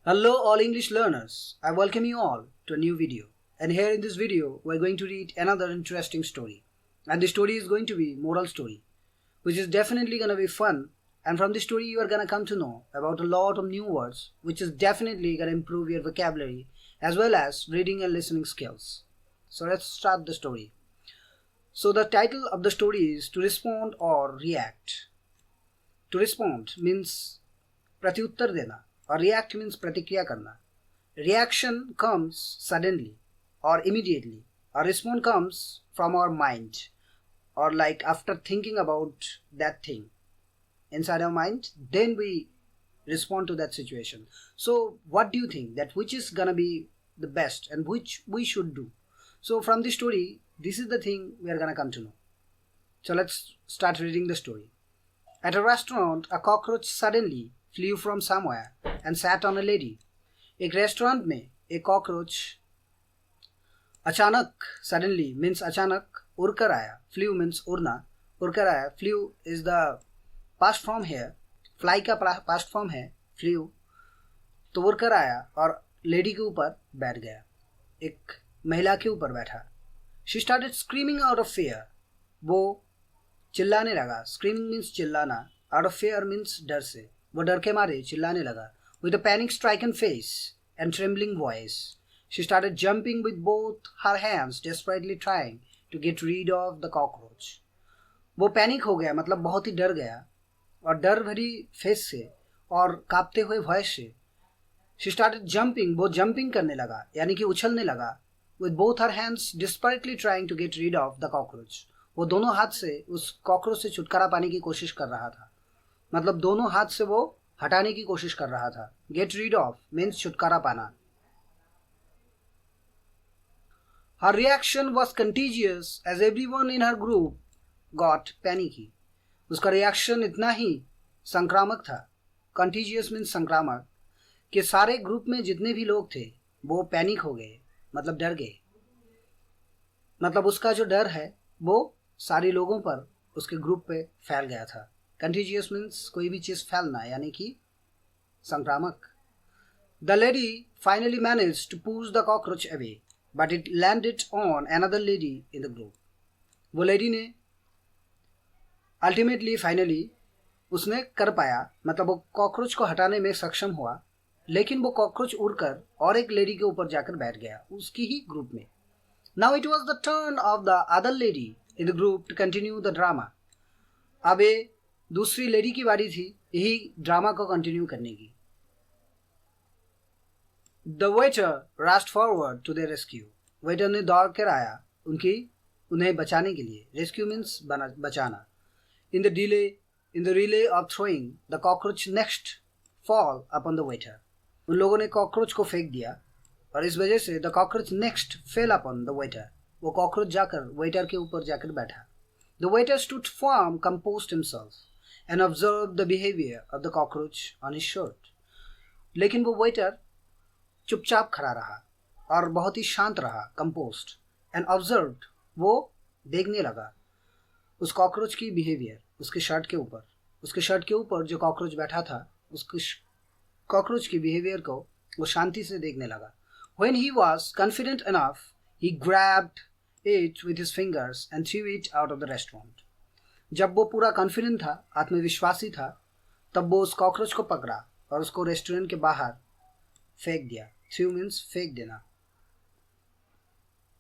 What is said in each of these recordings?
Hello all English learners, I welcome you all to a new video. And here in this video, we're going to read another interesting story. And the story is going to be moral story, which is definitely going to be fun. And from the story, you are going to come to know about a lot of new words, which is definitely going to improve your vocabulary as well as reading and listening skills. So let's start the story. So the title of the story is To Respond or React. To respond means प्रत्युत्तर देना और react means प्रतिक्रिया करना. Reaction comes suddenly or immediately, or response comes from our mind, or like after thinking about that thing inside our mind, then we respond to that situation. So what do you think that which is gonna be the best and which we should do? So from the story, this is the thing we are gonna come to know. So let's start reading the story. At a restaurant, a cockroach suddenly flew from somewhere and sat on a lady. एक restaurant में एक cockroach अचानक suddenly means अचानक उड़कर आया. Flu means उड़ना. उड़कर आया. Flu is the past form है. फ्लाई का पास्ट फॉर्म है फ्लू. तो उड़कर आया और लेडी के ऊपर बैठ गया. एक महिला के ऊपर बैठा. She started screaming out of fear. वो चिल्लाने लगा. स्क्रीमिंग मीन्स चिल्लाना. आउट ऑफ फियर मीन्स डर से. वो डर के मारे चिल्लाने लगा. With a panic-stricken face and trembling voice, she started jumping with both her hands, desperately trying to get rid of the cockroach. वो पैनिक हो गया मतलब बहुत ही डर गया और डर भरी फेस से और कांपते हुए वॉइस से she started jumping, वो जंपिंग करने लगा यानी कि उछलने लगा. With both her hands, desperately trying to get rid of the cockroach. वो दोनों हाथ से उस कॉकरोच से छुटकारा पाने की कोशिश कर रहा था. मतलब दोनों हाथ से वो हटाने की कोशिश कर रहा था. गेट रीड ऑफ मीन्स छुटकारा पाना. Her reaction was contagious as everyone in her group got panicky. उसका रिएक्शन इतना ही संक्रामक था. कंटीजियस मीन्स संक्रामक. कि सारे ग्रुप में जितने भी लोग थे वो पैनिक हो गए मतलब डर गए. मतलब उसका जो डर है वो सारे लोगों पर उसके ग्रुप पे फैल गया था. कंटीजियस मीन्स कोई भी चीज़ फैलना यानी कि संक्रामक. The lady finally manage to push the cockroach away but it landed on another lady in the group. वो लेडी ने अल्टीमेटली फाइनली उसने कर पाया मतलब वो कॉकरोच को हटाने में सक्षम हुआ. लेकिन वो कॉकरोच उड़कर और एक लेडी के ऊपर जाकर बैठ गया उसकी ही ग्रुप में. Now it was the turn of the other lady in the group to continue the drama. अब ये दूसरी लेडी की बारी थी यही ड्रामा को कंटिन्यू करने की. The waiter rushed forward to their rescue. Waiter ने दौड़ कर आया उन्हें बचाने के लिए. रेस्क्यू मीन्स बचाना. In the relay of throwing the cockroach next fall upon the waiter. उन लोगों ने कॉकरोच को फेंक दिया और इस वजह से the cockroach next fail upon the waiter. वो कॉकरोच जाकर वेटर के ऊपर जाकर बैठा. The waiter stood firm, composed himself and observed the behavior of the cockroach on his shirt. लेकिन वो वेटर चुपचाप खड़ा रहा और बहुत ही शांत रहा. composed and observed वो देखने लगा उस कॉकरोच की बिहेवियर उसके शर्ट के ऊपर. उसके शर्ट के ऊपर जो कॉकरोच बैठा था उसके कॉकरोच की बिहेवियर को वो शांति से देखने लगा. When he was confident enough, he grabbed it with his fingers and threw it out of the restaurant. जब वो पूरा कॉन्फिडेंट था, आत्मविश्वासी था, तब वो उस कॉकरोच को पकड़ा और उसको रेस्टोरेंट के बाहर फेंक दिया. थ्रू मीन्स फेंक देना.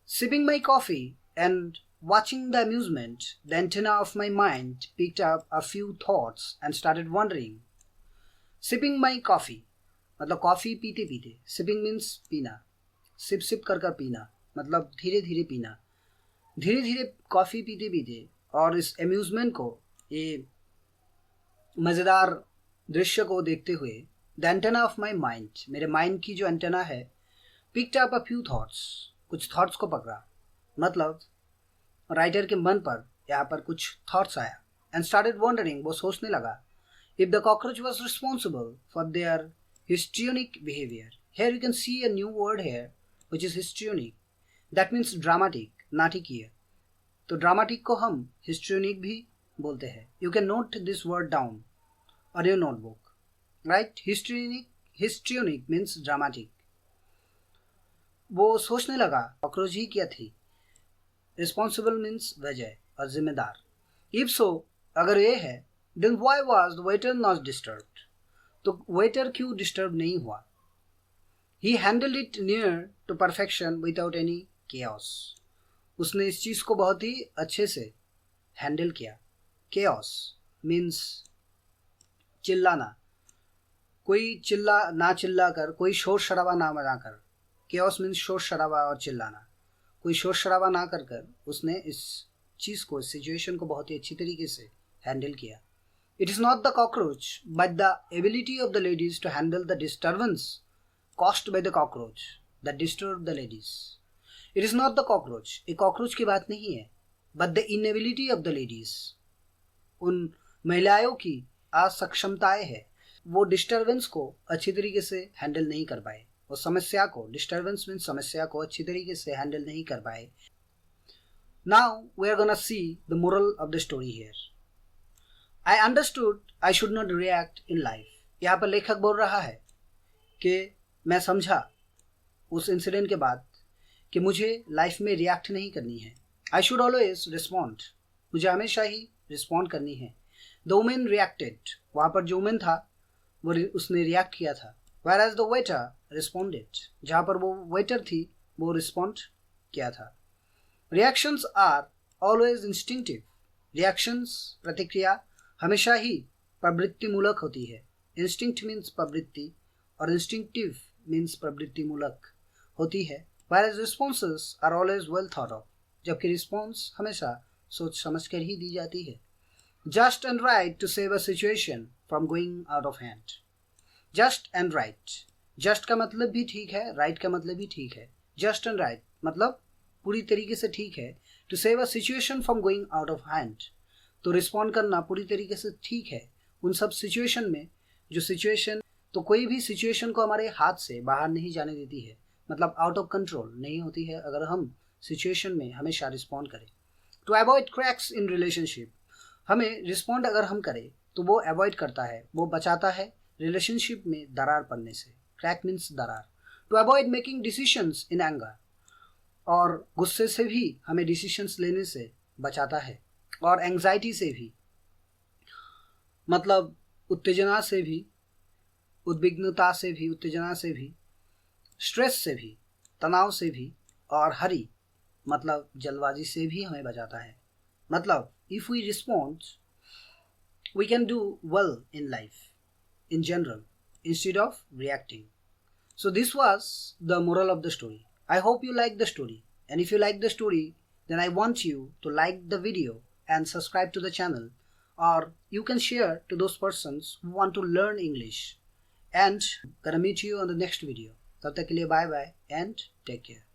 Sipping my coffee and watching the amusement, the antenna of my mind picked up a few thoughts and started wondering. Sipping my coffee मतलब कॉफ़ी पीते पीते. Sipping means पीना. सिप सिप कर कर पीना मतलब धीरे धीरे पीना. धीरे धीरे कॉफ़ी पीते पीते और इस एम्यूजमेंट को ये मज़ेदार दृश्य को देखते हुए the antenna of my mind मेरे माइंड की जो एंटेना है picked up a few thoughts कुछ थॉट्स को पकड़ा. मतलब राइटर के मन पर यहाँ पर कुछ थॉट्स आया. एंड स्टार्टेड वंडरिंग वो सोचने लगा if the cockroach was responsible for their histrionic behaviour. Here you can see a new word here which is histrionic. That means dramatic नाटकीय. तो ड्रामाटिक को हम हिस्ट्रियोनिक भी बोलते हैं. You can note this word down or your notebook. Right. Histrionic histrionic means dramatic. वो सोचने लगा कॉकरोच ही क्या थी. Responsible means वजह और जिम्मेदार. If so, अगर ये है, then why was the waiter not disturbed? तो waiter क्यों disturb नहीं हुआ? He handled it near to perfection without any chaos. उसने इस चीज को बहुत ही अच्छे से हैंडल किया. Chaos means चिल्लाना. कोई ना चिल्ला कर, कोई शोर शराबा ना बना कर. Chaos means शोर शराबा और चिल्लाना. कोई शोर शराबा ना कर कर उसने इस चीज को, इस सिचुएशन को बहुत ही अच्छी तरीके से हैंडल किया. It is not the cockroach, but the ability of the ladies to handle the disturbance caused by the cockroach that disturbed the ladies. It is not the cockroach. ये cockroach की बात नहीं है, but the inability of the ladies. उन महिलाओं की असक्षमताएं है, वो डिस्टर्बेंस को अच्छी तरीके से हैंडल नहीं कर पाए. वो समस्या को, डिस्टर्बेंस मीन समस्या को अच्छी तरीके से हैंडल नहीं कर पाए. Now we are gonna see the moral of the story here. I understood I should not react in life. यहाँ पर लेखक बोल रहा है कि मैं समझा उस इंसिडेंट के बाद कि मुझे लाइफ में रिएक्ट नहीं करनी है. I should always respond. मुझे हमेशा ही रिस्पॉन्ड करनी है. The woman reacted. वहाँ पर जो वुमेन था वो उसने रिएक्ट किया था. Whereas the waiter responded. जहाँ पर वो वेटर थी वो रिस्पॉन्ड किया था. Reactions are always instinctive. Reactions, प्रतिक्रिया हमेशा ही प्रवृत्तिमूलक होती है. इंस्टिंक्ट मीन्स प्रवृत्ति और इंस्टिंक्टिव मीन्स प्रवृत्तिमूलक होती है. Whereas responses are always well thought of. जबकि रिस्पॉन्स हमेशा सोच समझ कर ही दी जाती है. Just and right to save a situation from going out of hand. Just and right. Just का मतलब भी ठीक है, right का मतलब भी ठीक है. Just and right मतलब पूरी तरीके से ठीक है. To save a situation from going out of hand. तो रिस्पॉन्ड करना पूरी तरीके से ठीक है उन सब सिचुएशन में जो सिचुएशन, तो कोई भी सिचुएशन को हमारे हाथ से बाहर नहीं जाने देती है, मतलब आउट ऑफ कंट्रोल नहीं होती है अगर हम सिचुएशन में हमेशा रिस्पॉन्ड करें. To avoid cracks in relationship. हमें रिस्पॉन्ड अगर हम करें तो वो अवॉइड करता है, वो बचाता है रिलेशनशिप में दरार पड़ने से. क्रैक मीन्स दरार. To avoid making decisions in anger. और गुस्से से भी हमें डिसीशंस लेने से बचाता है. और एंग्जाइटी से भी, मतलब उत्तेजना से भी, उद्विग्नता से भी, उत्तेजना से भी, स्ट्रेस से भी, तनाव से भी, और हरी मतलब जल्दबाजी से भी हमें बचाता है. मतलब if we respond we can do well in life in general instead of reacting. So this was the moral of the story. I hope you like the story, and if you like the story then I want you to like the video and subscribe to the channel, or you can share to those persons who want to learn English. And gonna meet you on the next video. तब तक के लिए bye bye and take care.